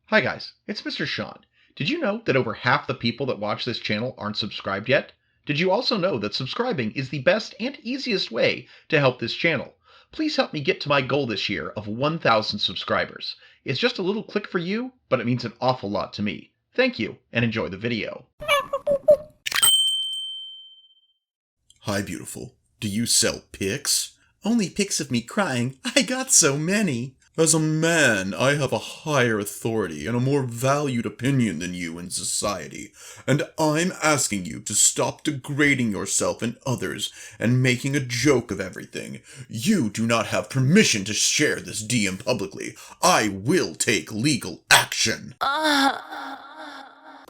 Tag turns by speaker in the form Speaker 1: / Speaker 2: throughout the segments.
Speaker 1: Hi guys, it's Mr. Sean. Did you know that over half the people that watch this channel aren't subscribed yet? Did you also know that subscribing is the best and easiest way to help this channel? Please help me get to my goal this year of 1,000 subscribers. It's just a little click for you, but it means an awful lot to me. Thank you, and enjoy the video.
Speaker 2: Hi, beautiful. Do you sell pics? Only pics of me crying. I got so many. As a man, I have a higher authority and a more valued opinion than you in society, and I'm asking you to stop degrading yourself and others and making a joke of everything. You do not have permission to share this DM publicly. I will take legal action.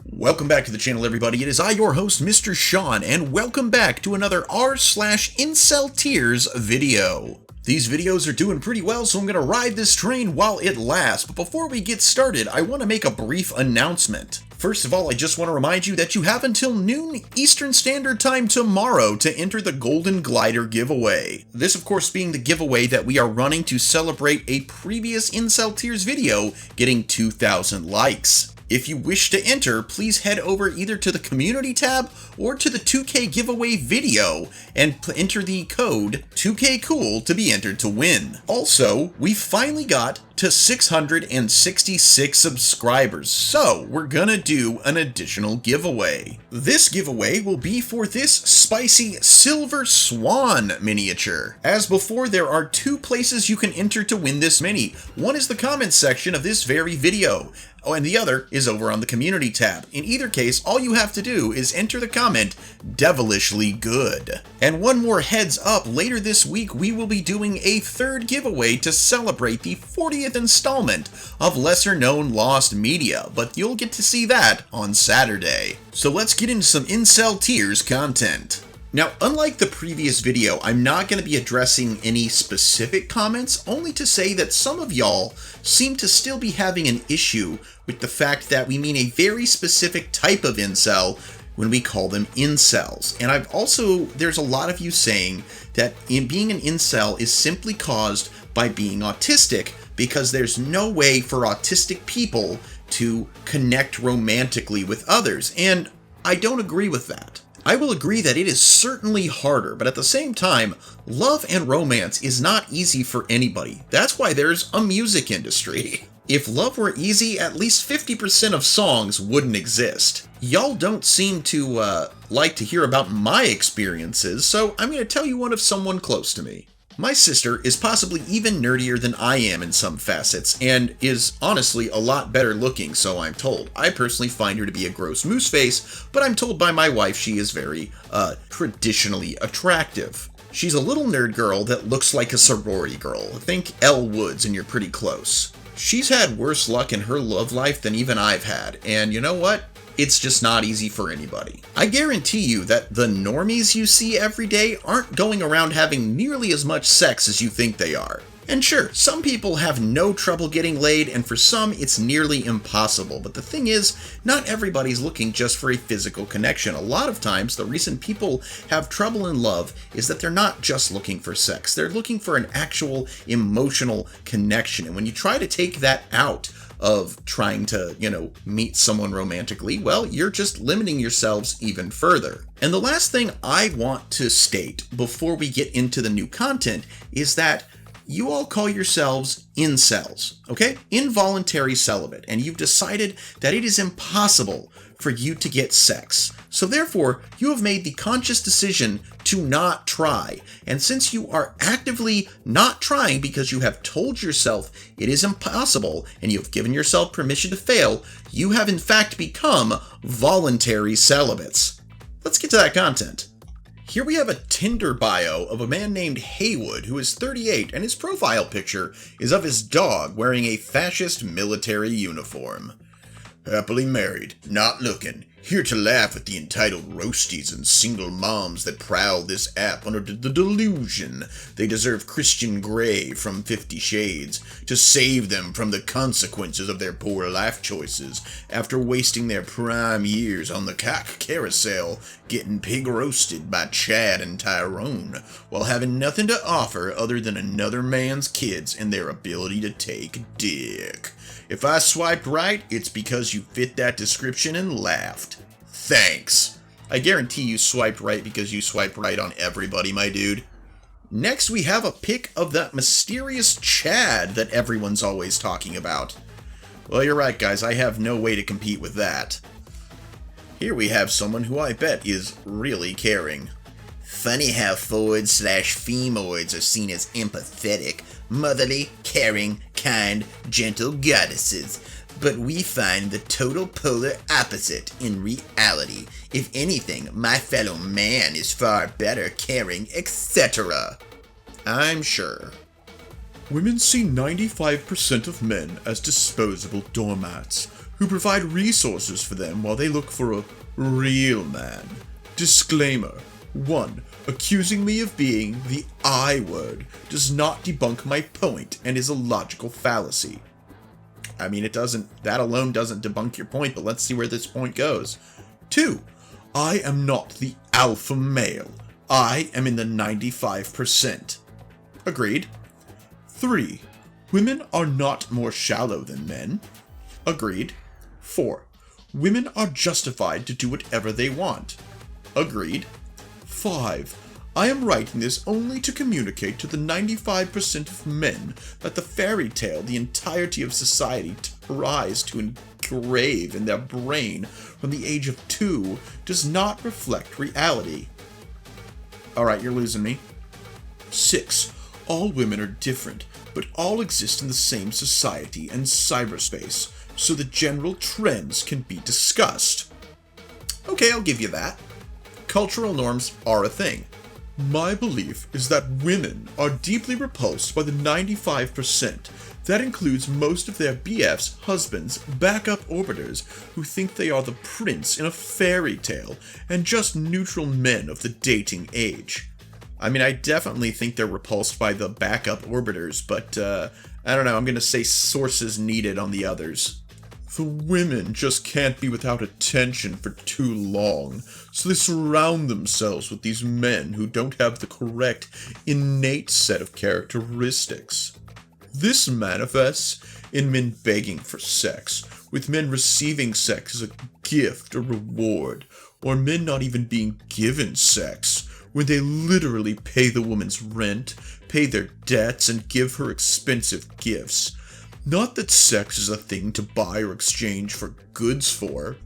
Speaker 2: Welcome back to the channel, everybody. It is I, your host, Mr. Sean, and welcome back to another r/inceltears video. These videos are doing pretty well, so I'm going to ride this train while it lasts. But before we get started, I want to make a brief announcement. First of all, I just want to remind you that you have until noon Eastern Standard Time tomorrow to enter the Golden Glider giveaway. This, of course, being the giveaway that we are running to celebrate a previous Inceltears video getting 2,000 likes. If you wish to enter, please head over either to the community tab or to the 2K giveaway video and enter the code 2KCOOL to be entered to win. Also, we finally got to 666 subscribers, so we're gonna do an additional giveaway. This giveaway will be for this spicy Silver Swan miniature. As before, there are two places you can enter to win this mini. One is the comments section of this very video, and the other is over on the community tab. In either case, all you have to do is enter the comment, devilishly good. And one more heads up, later this week we will be doing a third giveaway to celebrate the 40th installment of lesser known lost media, but you'll get to see that on Saturday. So let's get into some Inceltears content. Now, unlike the previous video, I'm not going to be addressing any specific comments, only to say that some of y'all seem to still be having an issue with the fact that we mean a very specific type of incel when we call them incels. And there's a lot of you saying that being an incel is simply caused by being autistic, because there's no way for autistic people to connect romantically with others. And I don't agree with that. I will agree that it is certainly harder, but at the same time, love and romance is not easy for anybody. That's why there's a music industry. If love were easy, at least 50% of songs wouldn't exist. Y'all don't seem to like to hear about my experiences, so I'm going to tell you one of someone close to me. My sister is possibly even nerdier than I am in some facets, and is honestly a lot better looking, so I'm told. I personally find her to be a gross moose face, but I'm told by my wife she is very, traditionally attractive. She's a little nerd girl that looks like a sorority girl. Think Elle Woods and you're pretty close. She's had worse luck in her love life than even I've had, and you know what? It's just not easy for anybody. I guarantee you that the normies you see every day aren't going around having nearly as much sex as you think they are. And sure, some people have no trouble getting laid, and for some it's nearly impossible. But the thing is, not everybody's looking just for a physical connection. A lot of times, the reason people have trouble in love is that they're not just looking for sex. They're looking for an actual emotional connection. And when you try to take that out of trying to, meet someone romantically, well, you're just limiting yourselves even further. And the last thing I want to state before we get into the new content is that you all call yourselves incels, okay? Involuntary celibate, and you've decided that it is impossible for you to get sex. So therefore, you have made the conscious decision to not try. And since you are actively not trying because you have told yourself it is impossible and you have given yourself permission to fail, you have in fact become voluntary celibates. Let's get to that content. Here we have a Tinder bio of a man named Haywood who is 38, and his profile picture is of his dog wearing a fascist military uniform. Happily married, not looking. Here to laugh at the entitled roasties and single moms that prowl this app under the delusion they deserve Christian Grey from 50 Shades to save them from the consequences of their poor life choices after wasting their prime years on the cock carousel getting pig roasted by Chad and Tyrone while having nothing to offer other than another man's kids and their ability to take dick. If I swiped right, it's because you fit that description and laughed. Thanks. I guarantee you swiped right because you swiped right on everybody, my dude. Next, we have a pic of that mysterious Chad that everyone's always talking about. Well, you're right, guys. I have no way to compete with that. Here we have someone who I bet is really caring. Funny how forward/femoids are seen as empathetic, motherly, caring, kind, gentle goddesses, but we find the total polar opposite in reality. If anything, my fellow man is far better, caring, etc. I'm sure.
Speaker 3: Women see 95% of men as disposable doormats, who provide resources for them while they look for a real man. Disclaimer. 1. Accusing me of being the I word does not debunk my point and is a logical fallacy. I mean, that alone doesn't debunk your point, but let's see where this point goes. 2. I am not the alpha male. I am in the 95%. Agreed. 3. Women are not more shallow than men. Agreed. 4. Women are justified to do whatever they want. Agreed. 5. I am writing this only to communicate to the 95% of men that the fairy tale the entirety of society tries to engrave in their brain from the age of 2 does not reflect reality. Alright, you're losing me. 6. All women are different, but all exist in the same society and cyberspace, so the general trends can be discussed. Okay, I'll give you that. Cultural norms are a thing. My belief is that women are deeply repulsed by the 95%. That includes most of their BFs, husbands, backup orbiters who think they are the prince in a fairy tale and just neutral men of the dating age. I mean, I definitely think they're repulsed by the backup orbiters, but I don't know, I'm gonna say sources needed on the others. The women just can't be without attention for too long, so they surround themselves with these men who don't have the correct, innate set of characteristics. This manifests in men begging for sex, with men receiving sex as a gift or reward, or men not even being given sex, when they literally pay the woman's rent, pay their debts, and give her expensive gifts. Not that sex is a thing to buy or exchange for goods for.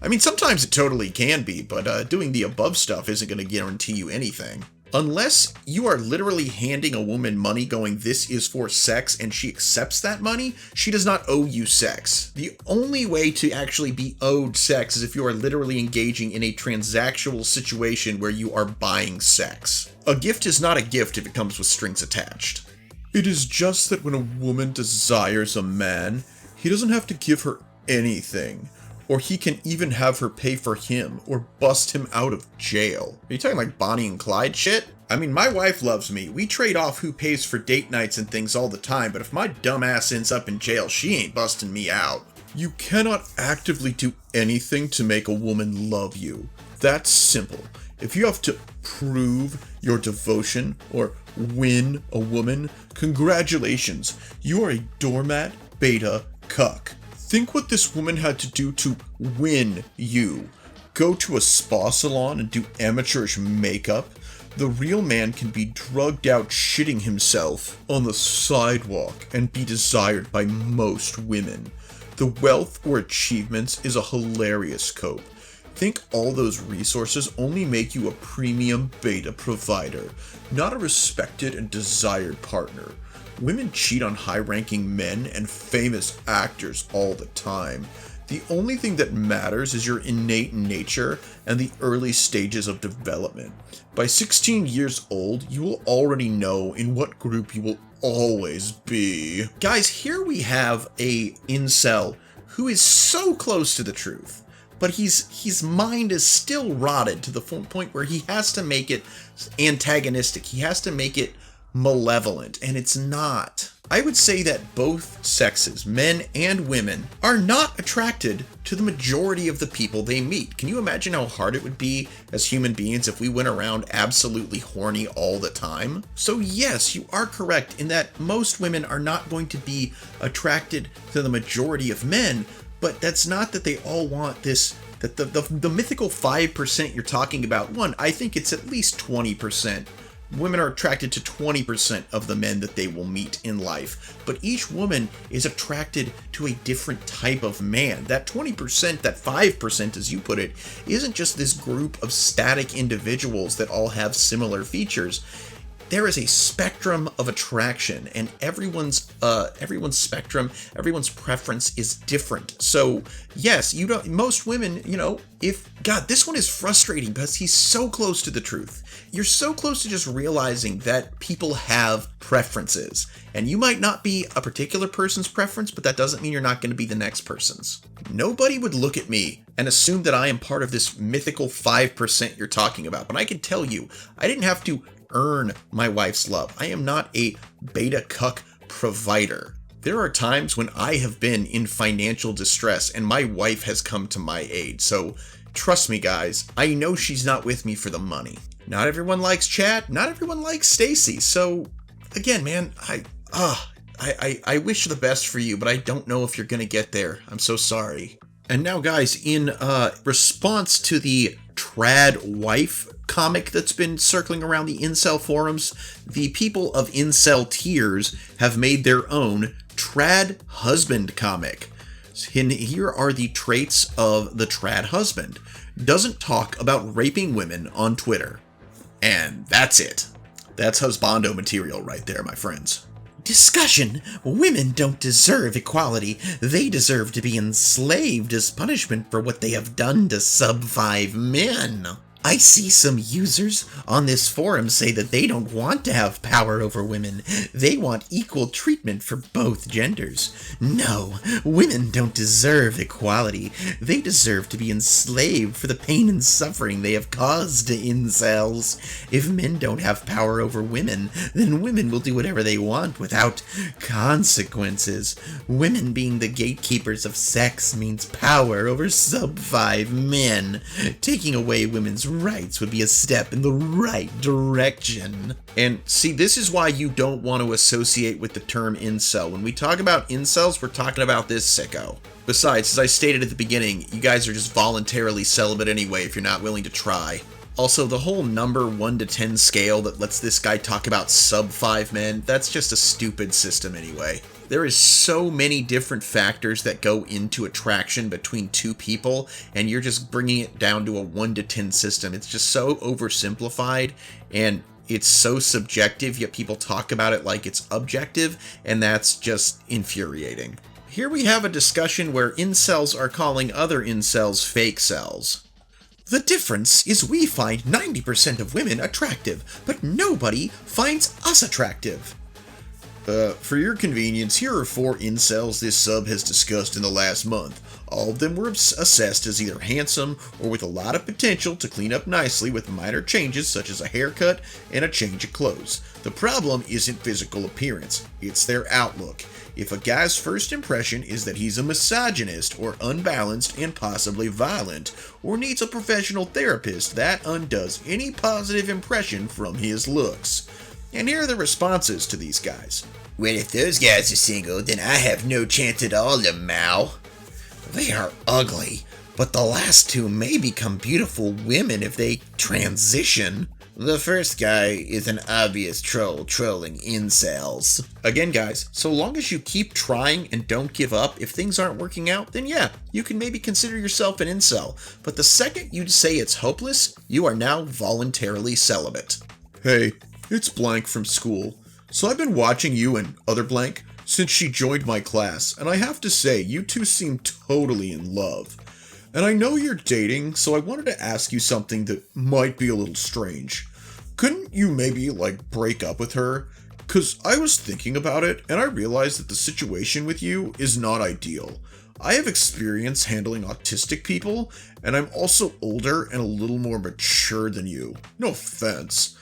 Speaker 3: I mean, sometimes it totally can be, but doing the above stuff isn't going to guarantee you anything. Unless you are literally handing a woman money going, this is for sex, and she accepts that money, she does not owe you sex. The only way to actually be owed sex is if you are literally engaging in a transactional situation where you are buying sex. A gift is not a gift if it comes with strings attached. It is just that when a woman desires a man, he doesn't have to give her anything, or he can even have her pay for him, or bust him out of jail. Are you talking like Bonnie and Clyde shit? I mean, my wife loves me. We trade off who pays for date nights and things all the time, but if my dumb ass ends up in jail, she ain't busting me out. You cannot actively do anything to make a woman love you. That's simple. If you have to prove your devotion or win a woman, congratulations, you are a doormat, beta, cuck. Think what this woman had to do to win you. Go to a spa salon and do amateurish makeup. The real man can be drugged out shitting himself on the sidewalk and be desired by most women. The wealth or achievements is a hilarious cope. Think all those resources only make you a premium beta provider, not a respected and desired partner. Women cheat on high-ranking men and famous actors all the time. The only thing that matters is your innate nature and the early stages of development. By 16 years old, you will already know in what group you will always be. Guys, here we have a incel who is so close to the truth.
Speaker 2: but his mind is still rotted to the point where he has to make it antagonistic. He has to make it malevolent, and it's not. I would say that both sexes, men and women, are not attracted to the majority of the people they meet. Can you imagine how hard it would be as human beings if we went around absolutely horny all the time? So yes, you are correct in that most women are not going to be attracted to the majority of men, but that's not that they all want this, that the mythical 5% you're talking about, one, I think it's at least 20%. Women are attracted to 20% of the men that they will meet in life, but each woman is attracted to a different type of man. That 20%, that 5% as you put it, isn't just this group of static individuals that all have similar features. There is a spectrum of attraction, and everyone's spectrum, everyone's preference is different. So yes, most women, God, this one is frustrating because he's so close to the truth. You're so close to just realizing that people have preferences, and you might not be a particular person's preference, but that doesn't mean you're not going to be the next person's. Nobody would look at me and assume that I am part of this mythical 5% you're talking about, but I can tell you, I didn't have to earn my wife's love. I am not a beta cuck provider. There are times when I have been in financial distress and my wife has come to my aid. So trust me, guys, I know she's not with me for the money. Not everyone likes Chad. Not everyone likes Stacy. So again, man, I wish the best for you, but I don't know if you're going to get there. I'm so sorry. And now, guys, in response to the trad wife comic that's been circling around the incel forums, the people of Inceltears have made their own trad husband comic. And here are the traits of the trad husband. Doesn't talk about raping women on Twitter. And that's it. That's husbando material right there, my friends. Discussion. Women don't deserve equality. They deserve to be enslaved as punishment for what they have done to sub-5 men. I see some users on this forum say that they don't want to have power over women. They want equal treatment for both genders. No, women don't deserve equality. They deserve to be enslaved for the pain and suffering they have caused to incels. If men don't have power over women, then women will do whatever they want without consequences. Women being the gatekeepers of sex means power over sub-5 men. Taking away women's rights would be a step in the right direction. And see, this is why you don't want to associate with the term incel. When we talk about incels, we're talking about this sicko. Besides, as I stated at the beginning, you guys are just voluntarily celibate anyway if you're not willing to try. Also, the whole number 1 to 10 scale that lets this guy talk about sub-5 men, that's just a stupid system anyway. There is so many different factors that go into attraction between two people, and you're just bringing it down to a 1 to 10 system. It's just so oversimplified, and it's so subjective, yet people talk about it like it's objective, and that's just infuriating. Here we have a discussion where incels are calling other incels fake cells. The difference is we find 90% of women attractive, but nobody finds us attractive. For your convenience, here are 4 incels this sub has discussed in the last month. All of them were assessed as either handsome or with a lot of potential to clean up nicely with minor changes such as a haircut and a change of clothes. The problem isn't physical appearance, it's their outlook. If a guy's first impression is that he's a misogynist or unbalanced and possibly violent, or needs a professional therapist, that undoes any positive impression from his looks. And here are the responses to these guys. Well, if those guys are single, then I have no chance at all, Lamau. They are ugly, but the last 2 may become beautiful women if they transition. The first guy is an obvious troll trolling incels. Again, guys, so long as you keep trying and don't give up, if things aren't working out, then yeah, you can maybe consider yourself an incel. But the second you say it's hopeless, you are now voluntarily celibate.
Speaker 3: Hey, it's Blank from school. So I've been watching you and other Blank since she joined my class, and I have to say, you two seem totally in love. And I know you're dating, so I wanted to ask you something that might be a little strange. Couldn't you maybe, break up with her? 'Cause I was thinking about it, and I realized that the situation with you is not ideal. I have experience handling autistic people, and I'm also older and a little more mature than you. No offense.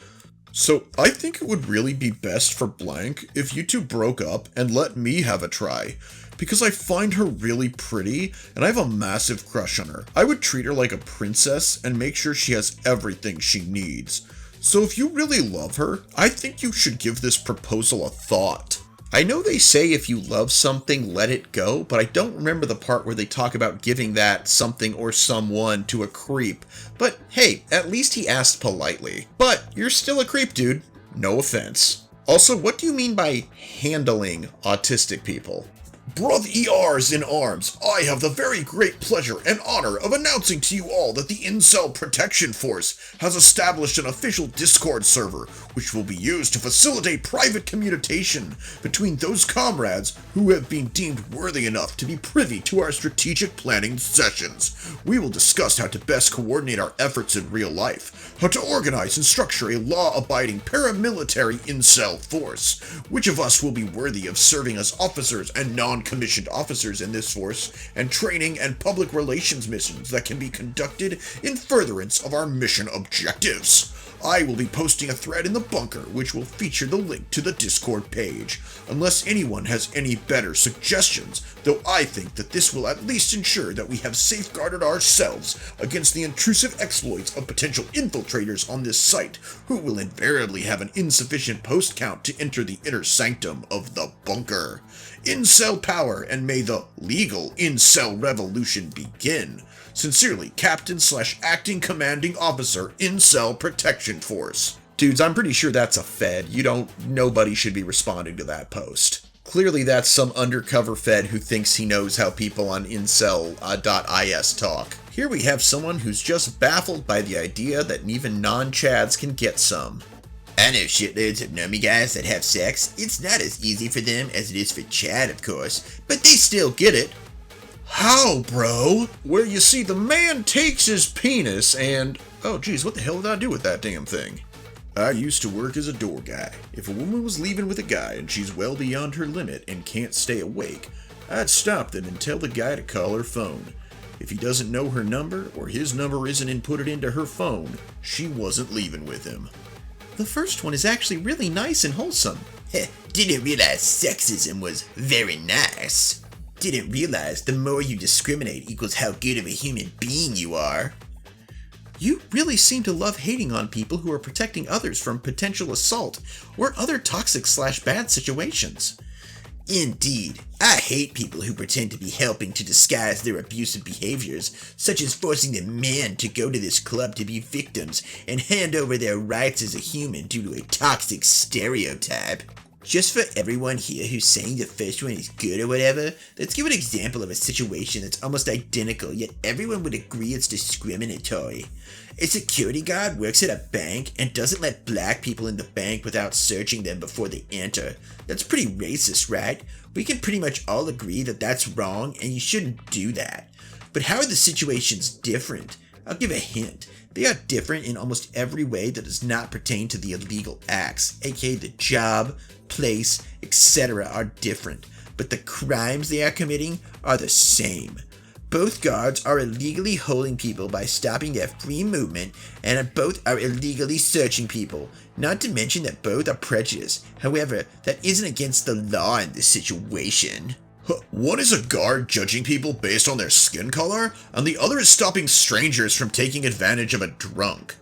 Speaker 3: So I think it would really be best for blank if you two broke up and let me have a try, because I find her really pretty and I have a massive crush on her. I would treat her like a princess and make sure she has everything she needs. So if you really love her, I think you should give this proposal a thought.
Speaker 2: I know they say if you love something, let it go, but I don't remember the part where they talk about giving that something or someone to a creep. But hey, at least he asked politely. But you're still a creep, dude. No offense. Also, what do you mean by handling autistic people?
Speaker 3: Brother ERs in arms, I have the very great pleasure and honor of announcing to you all that the Incel Protection Force has established an official Discord server, which will be used to facilitate private communication between those comrades who have been deemed worthy enough to be privy to our strategic planning sessions. We will discuss how to best coordinate our efforts in real life, how to organize and structure a law-abiding paramilitary Incel force, which of us will be worthy of serving as officers and non-commissioned officers in this force, and training and public relations missions that can be conducted in furtherance of our mission objectives. I will be posting a thread in the bunker which will feature the link to the Discord page, unless anyone has any better suggestions, though I think that this will at least ensure that we have safeguarded ourselves against the intrusive exploits of potential infiltrators on this site, who will invariably have an insufficient post count to enter the inner sanctum of the bunker. Incel power, and may the legal Incel revolution begin. Sincerely, Captain/Acting Commanding Officer, Incel Protection Force.
Speaker 2: Dudes, I'm pretty sure that's a Fed. Nobody should be responding to that post. Clearly that's some undercover Fed who thinks he knows how people on incel.is talk. Here we have someone who's just baffled by the idea that even non-Chads can get some.
Speaker 4: I know shitloads of normie guys that have sex. It's not as easy for them as it is for Chad, of course, but they still get it.
Speaker 3: How, bro? Where you see the man takes his penis and... Oh geez, what the hell did I do with that damn thing? I used to work as a door guy. If a woman was leaving with a guy and she's well beyond her limit and can't stay awake, I'd stop them and tell the guy to call her phone. If he doesn't know her number, or his number isn't inputted into her phone, she wasn't leaving with him.
Speaker 2: The first one is actually really nice and wholesome.
Speaker 4: Didn't realize sexism was very nice. Didn't realize the more you discriminate equals how good of a human being you are.
Speaker 2: You really seem to love hating on people who are protecting others from potential assault or other toxic/bad situations.
Speaker 4: Indeed, I hate people who pretend to be helping to disguise their abusive behaviors, such as forcing the men to go to this club to be victims and hand over their rights as a human due to a toxic stereotype. Just for everyone here who's saying the first one is good or whatever, let's give an example of a situation that's almost identical, yet everyone would agree it's discriminatory. A security guard works at a bank and doesn't let black people in the bank without searching them before they enter. That's pretty racist, right? We can pretty much all agree that that's wrong and you shouldn't do that. But how are the situations different? I'll give a hint. They are different in almost every way that does not pertain to the illegal acts, aka the job, place, etc. are different, but the crimes they are committing are the same. Both guards are illegally holding people by stopping their free movement, and both are illegally searching people, not to mention that both are prejudiced. However, that isn't against the law in this situation.
Speaker 3: One is a guard judging people based on their skin color, and the other is stopping strangers from taking advantage of a drunk.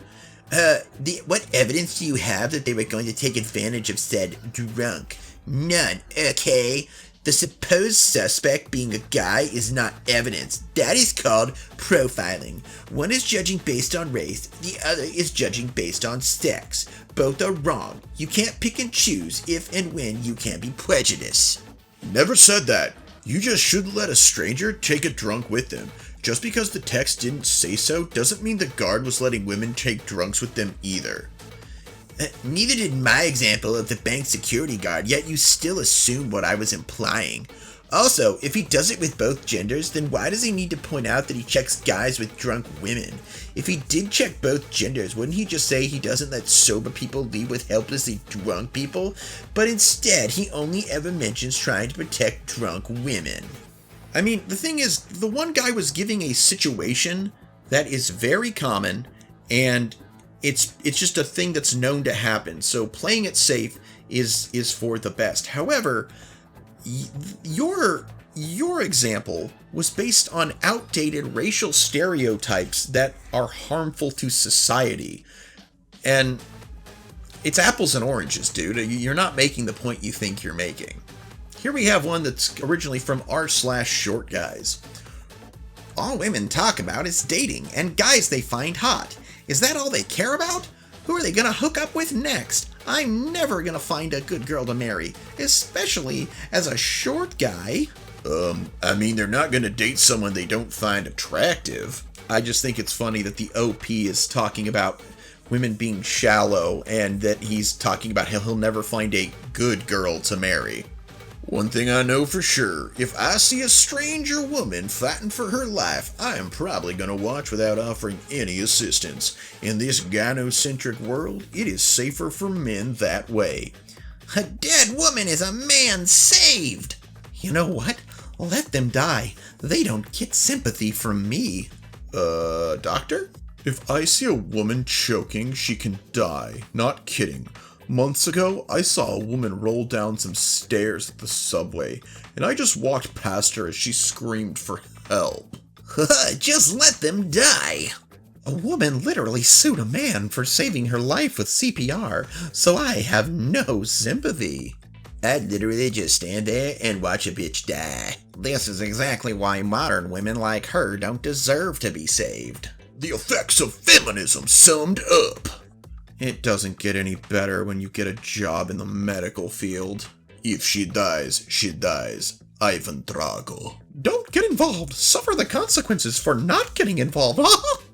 Speaker 4: What evidence do you have that they were going to take advantage of said drunk? None, okay? The supposed suspect being a guy is not evidence. That is called profiling. One is judging based on race, the other is judging based on sex. Both are wrong. You can't pick and choose if and when you can be prejudiced.
Speaker 3: Never said that. You just shouldn't let a stranger take a drunk with them. Just because the text didn't say so doesn't mean the guard was letting women take drunks with them either.
Speaker 4: Neither did my example of the bank security guard, yet you still assume what I was implying. Also, if he does it with both genders, then why does he need to point out that he checks guys with drunk women? If he did check both genders, wouldn't he just say he doesn't let sober people leave with helplessly drunk people? But instead, he only ever mentions trying to protect drunk women.
Speaker 2: I mean, the thing is, the one guy was giving a situation that is very common, and it's just a thing that's known to happen. So playing it safe is for the best. However, your example was based on outdated racial stereotypes that are harmful to society. And it's apples and oranges, dude. You're not making the point you think you're making. Here we have one that's originally from r/short guys. All women talk about is dating and guys they find hot. Is that all they care about? Who are they gonna hook up with next? I'm never gonna find a good girl to marry, especially as a short guy. I mean, they're not gonna date someone they don't find attractive. I just think it's funny that the OP is talking about women being shallow and that he's talking about how he'll never find a good girl to marry. One thing I know for sure, if I see a stranger woman fighting for her life, I am probably going to watch without offering any assistance. In this gynocentric world, it is safer for men that way. A dead woman is a man saved! You know what? Let them die. They don't get sympathy from me. Doctor?
Speaker 3: If I see a woman choking, she can die. Not kidding. Months ago, I saw a woman roll down some stairs at the subway, and I just walked past her as she screamed for help.
Speaker 2: Just let them die. A woman literally sued a man for saving her life with CPR, so I have no sympathy. I'd literally just stand there and watch a bitch die. This is exactly why modern women like her don't deserve to be saved.
Speaker 3: The effects of feminism summed up. It doesn't get any better when you get a job in the medical field. If she dies, she dies. Ivan Drago.
Speaker 2: Don't get involved. Suffer the consequences for not getting involved.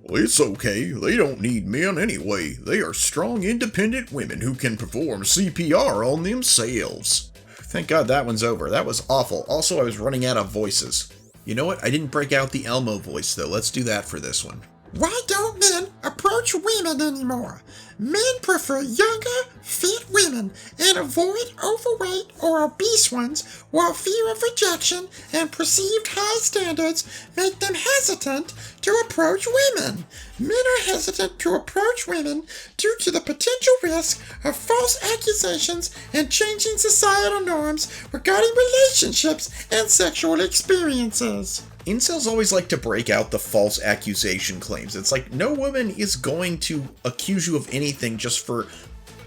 Speaker 3: It's okay. They don't need men anyway. They are strong, independent women who can perform CPR on themselves.
Speaker 2: Thank God that one's over. That was awful. Also, I was running out of voices. You know what? I didn't break out the Elmo voice, though. Let's do that for this one.
Speaker 5: Why don't men approach women anymore? Men prefer younger, fit women and avoid overweight or obese ones, while fear of rejection and perceived high standards make them hesitant to approach women. Men are hesitant to approach women due to the potential risk of false accusations and changing societal norms regarding relationships and sexual experiences.
Speaker 2: Incels always like to break out the false accusation claims. It's like no woman is going to accuse you of anything just for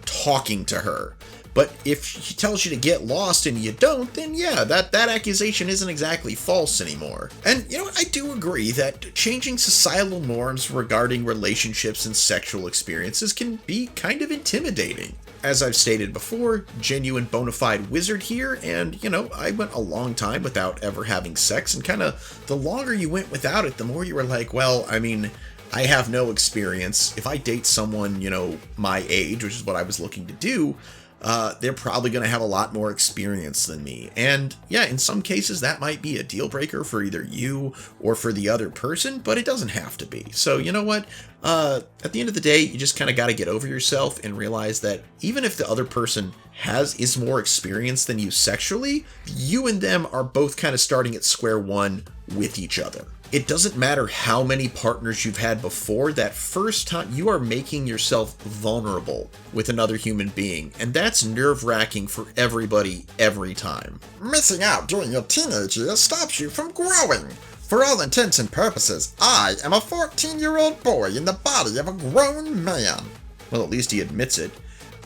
Speaker 2: talking to her. But if she tells you to get lost and you don't, then yeah, that accusation isn't exactly false anymore. And you know what, I do agree that changing societal norms regarding relationships and sexual experiences can be kind of intimidating. As I've stated before, genuine bona fide wizard here, and you know, I went a long time without ever having sex, and kind of the longer you went without it, the more you were like, well, I mean, I have no experience. If I date someone, you know, my age, which is what I was looking to do, they're probably going to have a lot more experience than me. And yeah, in some cases that might be a deal breaker for either you or for the other person, but it doesn't have to be. So you know what? At the end of the day, you just kind of got to get over yourself and realize that even if the other person is more experienced than you sexually, you and them are both kind of starting at square one with each other. It doesn't matter how many partners you've had before, that first time you are making yourself vulnerable with another human being, and that's nerve-wracking for everybody every time.
Speaker 5: Missing out during your teenage years stops you from growing. For all intents and purposes, I am a 14-year-old boy in the body of a grown man.
Speaker 2: Well, at least he admits it.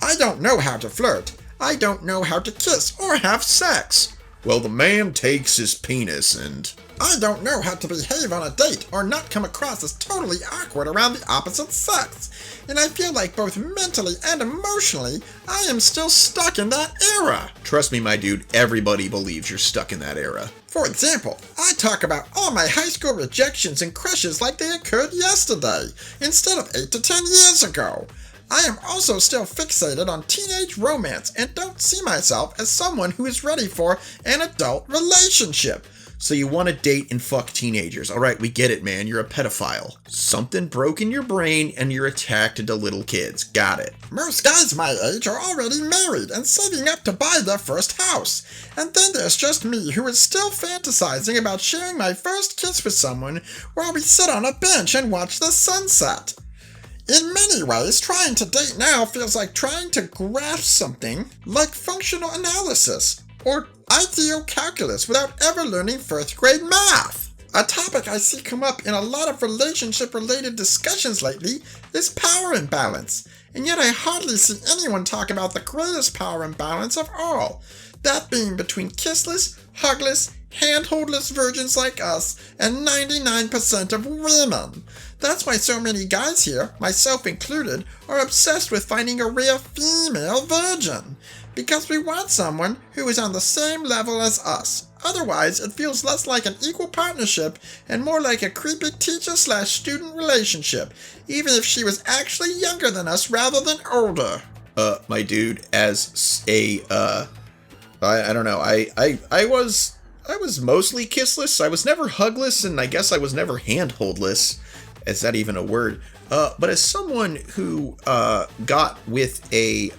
Speaker 5: I don't know how to flirt. I don't know how to kiss or have sex.
Speaker 3: Well, the man takes his penis and...
Speaker 5: I don't know how to behave on a date or not come across as totally awkward around the opposite sex. And I feel like both mentally and emotionally, I am still stuck in that era.
Speaker 2: Trust me, my dude, everybody believes you're stuck in that era.
Speaker 5: For example, I talk about all my high school rejections and crushes like they occurred yesterday, instead of 8 to 10 years ago. I am also still fixated on teenage romance and don't see myself as someone who is ready for an adult relationship.
Speaker 2: So you want to date and fuck teenagers. All right, we get it, man. You're a pedophile. Something broke in your brain and you're attracted to little kids. Got it.
Speaker 5: Most guys my age are already married and saving up to buy their first house. And then there's just me who is still fantasizing about sharing my first kiss with someone while we sit on a bench and watch the sunset. In many ways, trying to date now feels like trying to grasp something like functional analysis or ideal calculus without ever learning first grade math. A topic I see come up in a lot of relationship-related discussions lately is power imbalance, and yet I hardly see anyone talk about the greatest power imbalance of all, that being between kissless, hugless, handholdless virgins like us and 99% of women. That's why so many guys here, myself included, are obsessed with finding a rare female virgin. Because we want someone who is on the same level as us. Otherwise, it feels less like an equal partnership and more like a creepy teacher/student relationship, even if she was actually younger than us rather than older.
Speaker 2: My dude, as a, I don't know, I was mostly kissless. I was never hugless, and I guess I was never handholdless. Is that even a word? But as someone who got with a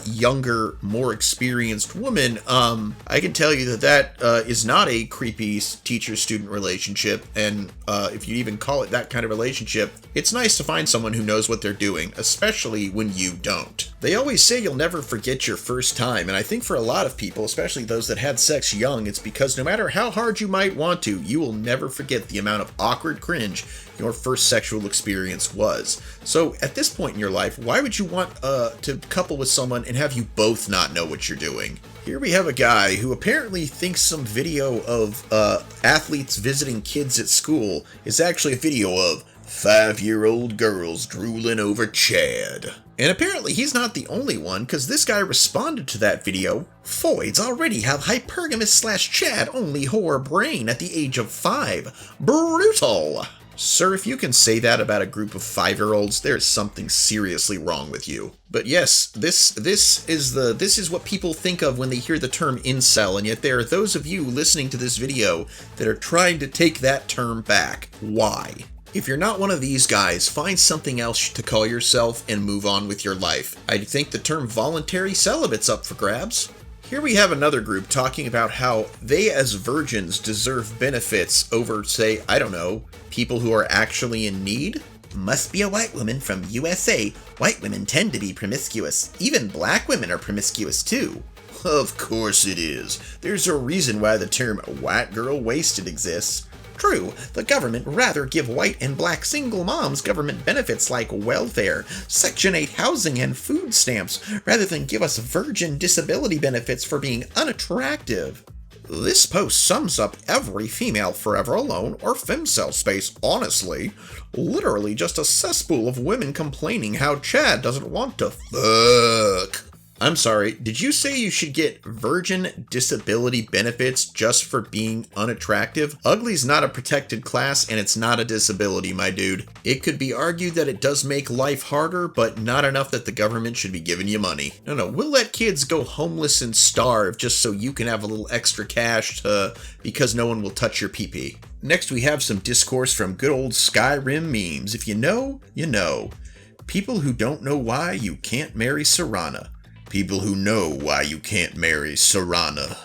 Speaker 2: younger, more experienced woman, I can tell you that is not a creepy teacher-student relationship, and if you even call it that kind of relationship, it's nice to find someone who knows what they're doing, especially when you don't. They always say you'll never forget your first time, and I think for a lot of people, especially those that had sex young, it's because no matter how hard you might want to, you will never forget the amount of awkward cringe your first sexual experience was. So at this point in your life, why would you want to couple with someone and have you both not know what you're doing? Here we have a guy who apparently thinks some video of athletes visiting kids at school is actually a video of 5-year-old girls drooling over Chad. And apparently he's not the only one, because this guy responded to that video. Foids already have hypergamous/Chad only whore brain at the age of 5. Brutal! Sir, if you can say that about a group of 5-year-olds, there's something seriously wrong with you. But yes, this is what people think of when they hear the term incel, and yet there are those of you listening to this video that are trying to take that term back. Why? If you're not one of these guys, find something else to call yourself and move on with your life. I think the term voluntary celibate's up for grabs. Here we have another group talking about how they as virgins deserve benefits over, say, I don't know, people who are actually in need?
Speaker 4: Must be a white woman from USA. White women tend to be promiscuous. Even black women are promiscuous too.
Speaker 2: Of course it is. There's a reason why the term white girl wasted exists.
Speaker 4: True, the government rather give white and black single moms government benefits like welfare, Section 8 housing, and food stamps, rather than give us virgin disability benefits for being unattractive.
Speaker 2: This post sums up every female forever alone or femcel space, honestly. Literally just a cesspool of women complaining how Chad doesn't want to fuck. I'm sorry, did you say you should get virgin disability benefits just for being unattractive? Ugly's not a protected class and it's not a disability, my dude. It could be argued that it does make life harder, but not enough that the government should be giving you money. No, we'll let kids go homeless and starve just so you can have a little extra cash because no one will touch your pee-pee. Next we have some discourse from good old Skyrim memes. If you know, you know. People who don't know why you can't marry Serana. People who know why you can't marry Serana.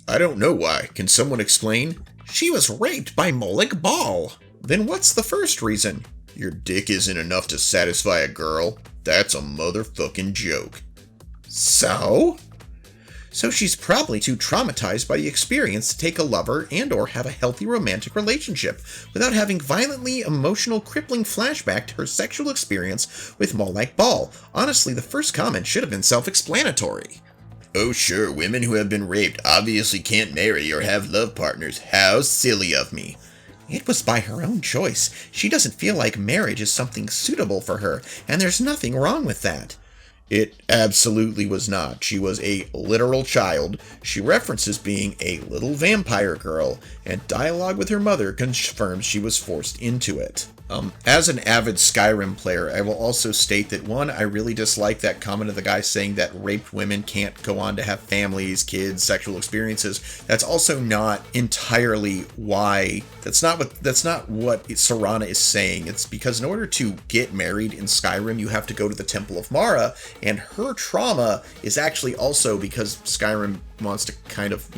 Speaker 2: I don't know why. Can someone explain?
Speaker 4: She was raped by Molik Ball.
Speaker 2: Then what's the first reason? Your dick isn't enough to satisfy a girl? That's a motherfucking joke.
Speaker 4: So she's probably too traumatized by the experience to take a lover and or have a healthy romantic relationship without having violently emotional crippling flashback to her sexual experience with Molik Ball. Honestly, the first comment should have been self-explanatory.
Speaker 2: Oh sure, women who have been raped obviously can't marry or have love partners. How silly of me.
Speaker 4: It was by her own choice. She doesn't feel like marriage is something suitable for her, and there's nothing wrong with that.
Speaker 2: It absolutely was not. She was a literal child. She references being a little vampire girl, and dialogue with her mother confirms she was forced into it. As an avid Skyrim player, I will also state that, one, I really dislike that comment of the guy saying that raped women can't go on to have families, kids, sexual experiences. That's also not entirely why. That's not what Serana is saying. It's because in order to get married in Skyrim, you have to go to the Temple of Mara, and her trauma is actually also because Skyrim wants to kind of,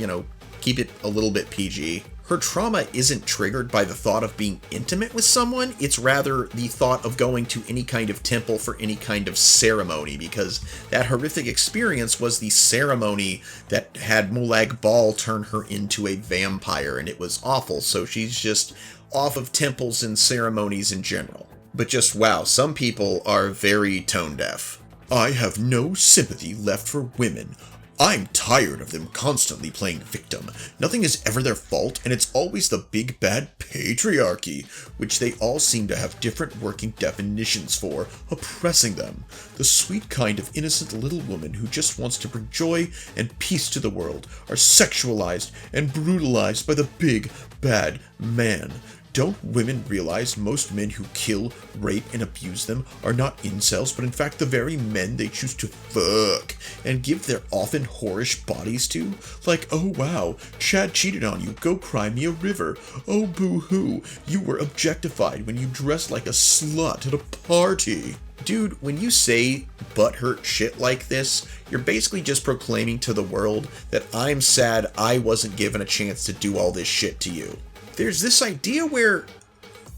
Speaker 2: keep it a little bit PG. Her trauma isn't triggered by the thought of being intimate with someone, it's rather the thought of going to any kind of temple for any kind of ceremony, because that horrific experience was the ceremony that had Molag Bal turn her into a vampire, and it was awful, so she's just off of temples and ceremonies in general. But just wow, some people are very tone deaf.
Speaker 3: I have no sympathy left for women. I'm tired of them constantly playing victim. Nothing is ever their fault, and it's always the big bad patriarchy, which they all seem to have different working definitions for, oppressing them. The sweet kind of innocent little woman who just wants to bring joy and peace to the world are sexualized and brutalized by the big bad man. Don't women realize most men who kill, rape, and abuse them are not incels, but in fact the very men they choose to fuck and give their often whorish bodies to? Like, oh wow, Chad cheated on you, go cry me a river. Oh boo-hoo, you were objectified when you dressed like a slut at a party.
Speaker 2: Dude, when you say butthurt shit like this, you're basically just proclaiming to the world that I'm sad I wasn't given a chance to do all this shit to you. There's this idea where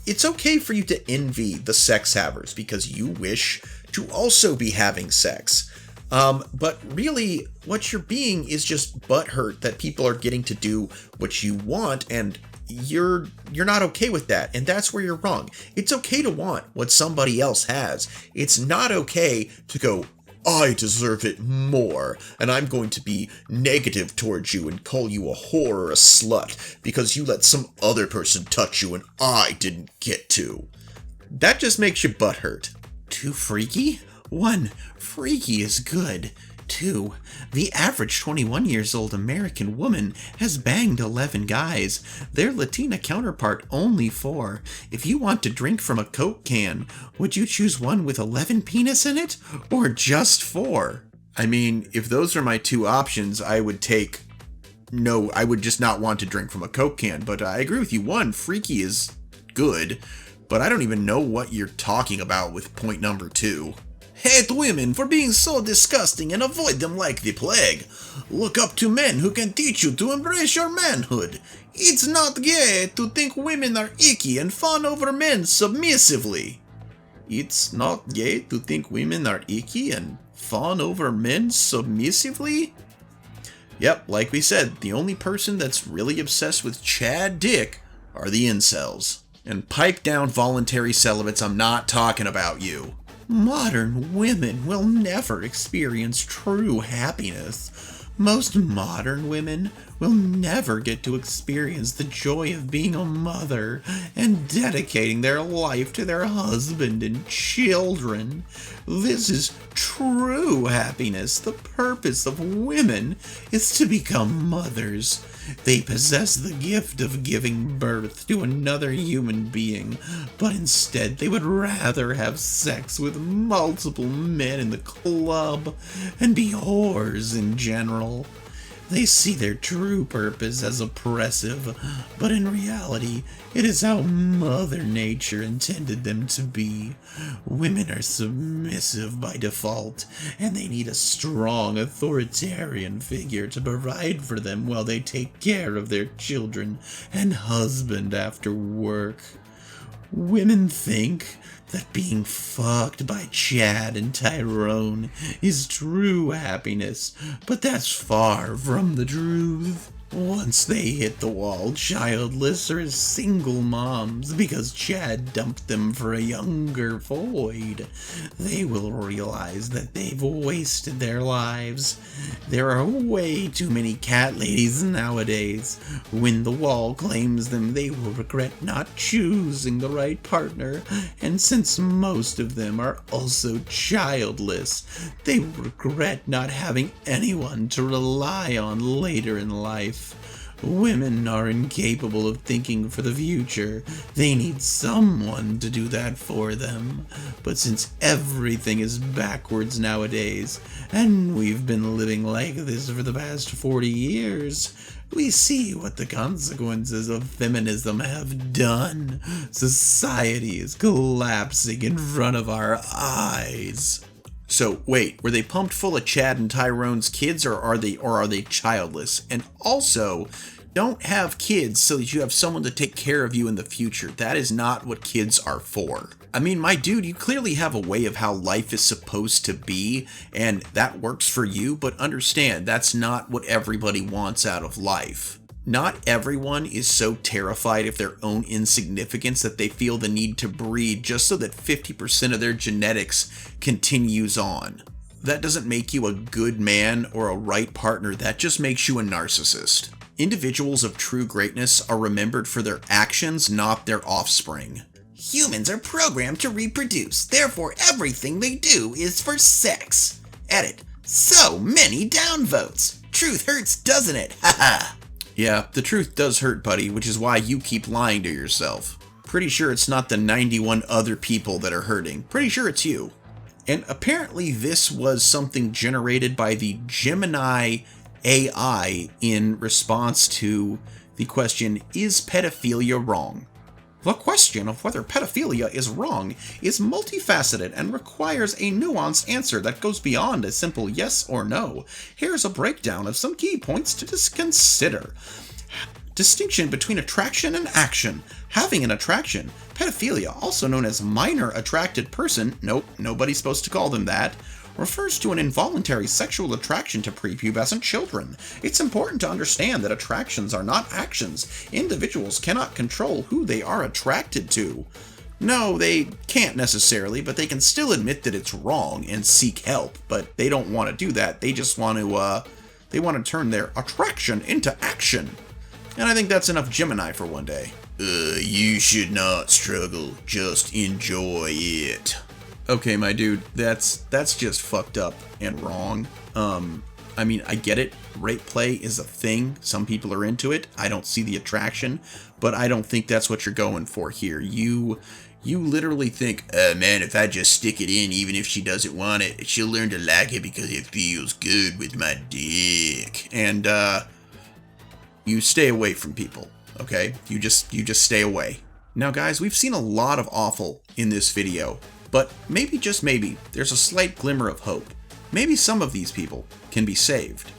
Speaker 2: it's okay for you to envy the sex havers because you wish to also be having sex. But really, what you're being is just butthurt that people are getting to do what you want, and you're not okay with that, and that's where you're wrong. It's okay to want what somebody else has. It's not okay to go, I deserve it more, and I'm going to be negative towards you and call you a whore or a slut because you let some other person touch you and I didn't get to. That just makes you butthurt.
Speaker 4: Too freaky? 1. Freaky is good. 2. The average 21 years old American woman has banged 11 guys. Their Latina counterpart only 4. If you want to drink from a Coke can, would you choose one with 11 penis in it, or just 4?
Speaker 2: I mean, if those are my two options, I would just not want to drink from a Coke can, but I agree with you. 1, freaky is good, but I don't even know what you're talking about with point number 2.
Speaker 4: Hate women for being so disgusting and avoid them like the plague. Look up to men who can teach you to embrace your manhood. It's not gay to think women are icky and fawn over men submissively.
Speaker 2: It's not gay to think women are icky and fawn over men submissively? Yep, like we said, the only person that's really obsessed with Chad Dick are the incels. And pipe down voluntary celibates, I'm not talking about you.
Speaker 4: Modern women will never experience true happiness. Most modern women will never get to experience the joy of being a mother and dedicating their life to their husband and children. This is true happiness. The purpose of women is to become mothers. They possess the gift of giving birth to another human being, but instead they would rather have sex with multiple men in the club and be whores in general. They see their true purpose as oppressive, but in reality, it is how Mother Nature intended them to be. Women are submissive by default, and they need a strong authoritarian figure to provide for them while they take care of their children and husband after work. Women think that being fucked by Chad and Tyrone is true happiness, but that's far from the truth.
Speaker 2: Once they hit the wall, childless or single moms, because Chad dumped them for a younger void, they will realize that they've wasted their lives. There are way too many cat ladies nowadays. When the wall claims them, they will regret not choosing the right partner, and since most of them are also childless, they will regret not having anyone to rely on later in life. Women are incapable of thinking for the future. They need someone to do that for them. But since everything is backwards nowadays, and we've been living like this for the past 40 years, we see what the consequences of feminism have done. Society is collapsing in front of our eyes. So wait, were they pumped full of Chad and Tyrone's kids, or are they childless? And also, don't have kids so that you have someone to take care of you in the future. That is not what kids are for. I mean, my dude, you clearly have a way of how life is supposed to be, and that works for you, but understand, that's not what everybody wants out of life. Not everyone is so terrified of their own insignificance that they feel the need to breed just so that 50% of their genetics continues on. That doesn't make you a good man or a right partner, that just makes you a narcissist. Individuals of true greatness are remembered for their actions, not their offspring.
Speaker 4: Humans are programmed to reproduce, therefore everything they do is for sex. Edit. So many downvotes. Truth hurts, doesn't it? Haha.
Speaker 2: Yeah, the truth does hurt, buddy, which is why you keep lying to yourself. Pretty sure it's not the 91 other people that are hurting. Pretty sure it's you. And apparently this was something generated by the Gemini AI in response to the question, is pedophilia wrong? The question of whether pedophilia is wrong is multifaceted and requires a nuanced answer that goes beyond a simple yes or no. Here's a breakdown of some key points to consider. Distinction between attraction and action. Having an attraction. Pedophilia, also known as minor attracted person, nope, nobody's supposed to call them that, refers to an involuntary sexual attraction to prepubescent children. It's important to understand that attractions are not actions. Individuals cannot control who they are attracted to. No, they can't necessarily, but they can still admit that it's wrong and seek help, but they don't want to do that. They just want to, turn their attraction into action. And I think that's enough Gemini for one day.
Speaker 4: You should not struggle, just enjoy it.
Speaker 2: Okay, my dude, that's just fucked up and wrong. I mean, I get it. Rape play is a thing. Some people are into it. I don't see the attraction, but I don't think that's what you're going for here. You literally think, man, if I just stick it in, even if she doesn't want it, she'll learn to like it because it feels good with my dick. And, you stay away from people, okay? You just stay away. Now, guys, we've seen a lot of awful in this video. But maybe, just maybe, there's a slight glimmer of hope. Maybe some of these people can be saved.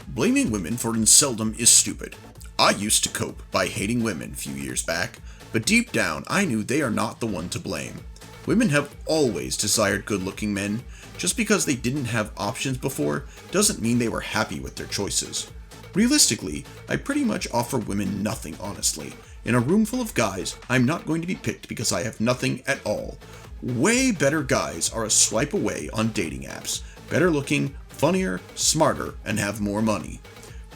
Speaker 3: Blaming women for inceldom is stupid. I used to cope by hating women a few years back, but deep down I knew they are not the one to blame. Women have always desired good-looking men. Just because they didn't have options before doesn't mean they were happy with their choices. Realistically, I pretty much offer women nothing, honestly. In a room full of guys, I'm not going to be picked because I have nothing at all. Way better guys are a swipe away on dating apps. Better looking, funnier, smarter, and have more money.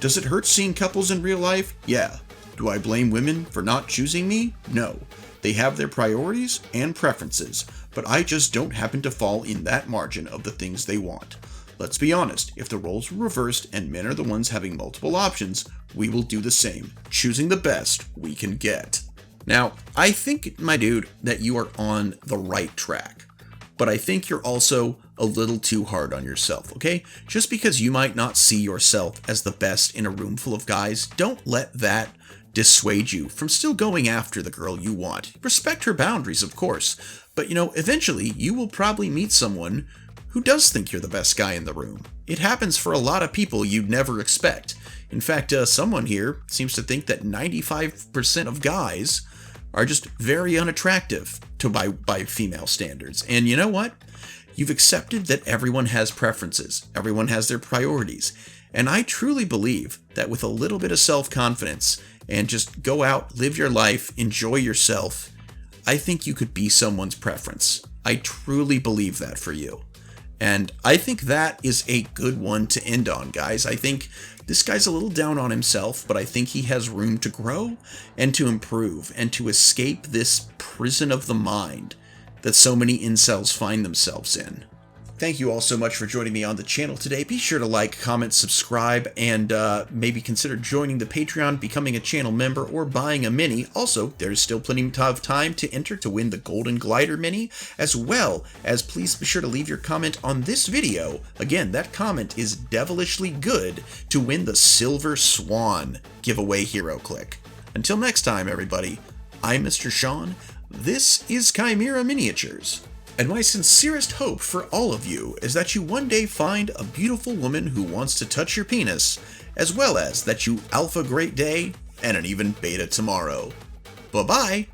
Speaker 3: Does it hurt seeing couples in real life? Yeah. Do I blame women for not choosing me? No. They have their priorities and preferences, but I just don't happen to fall in that margin of the things they want. Let's be honest, if the roles were reversed and men are the ones having multiple options, we will do the same, choosing the best we can get.
Speaker 2: Now, I think, my dude, that you are on the right track, but I think you're also a little too hard on yourself, okay? Just because you might not see yourself as the best in a room full of guys, don't let that dissuade you from still going after the girl you want. Respect her boundaries, of course, but eventually you will probably meet someone who does think you're the best guy in the room. It happens for a lot of people you'd never expect. In fact, someone here seems to think that 95% of guys are just very unattractive by female standards. And you know what? You've accepted that everyone has preferences. Everyone has their priorities. And I truly believe that with a little bit of self-confidence and just go out, live your life, enjoy yourself, I think you could be someone's preference. I truly believe that for you. And I think that is a good one to end on, guys. I think this guy's a little down on himself, but I think he has room to grow and to improve and to escape this prison of the mind that so many incels find themselves in. Thank you all so much for joining me on the channel today. Be sure to like, comment, subscribe, and maybe consider joining the Patreon, becoming a channel member, or buying a mini. Also, there's still plenty of time to enter to win the Golden Glider mini, as well as please be sure to leave your comment on this video. Again, that comment is devilishly good to win the Silver Swan giveaway hero click. Until next time, everybody, I'm Mr. Sean. This is Chimera Miniatures. And my sincerest hope for all of you is that you one day find a beautiful woman who wants to touch your penis, as well as that you alpha great day and an even beta tomorrow. Bye-bye!